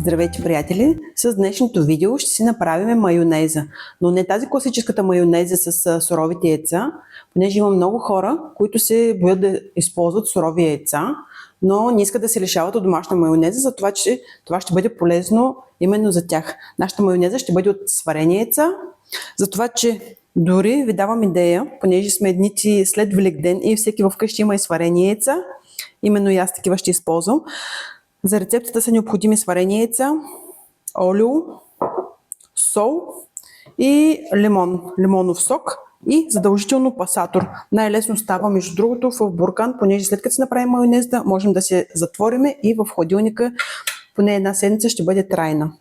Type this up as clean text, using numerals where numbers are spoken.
Здравейте, приятели! С днешното видео ще си направим майонеза, но не тази класическата майонеза с суровите яйца, понеже има много хора, които се боят да използват сурови яйца, но не искат да се лишават от домашна майонеза, затова че това ще бъде полезно именно за тях. Нашата майонеза ще бъде от сварени яйца, затова че дори ви давам идея, понеже сме дници след Великден и всеки вкъщи има и сварени яйца, именно и аз такива ще използвам. За рецептата са необходими сварени яйца, олио, сол и лимонов сок и задължително пасатор. Най-лесно става, между другото, в буркан, понеже след като се направим майонеза, можем да се затвориме и в хладилника поне една седмица ще бъде трайна.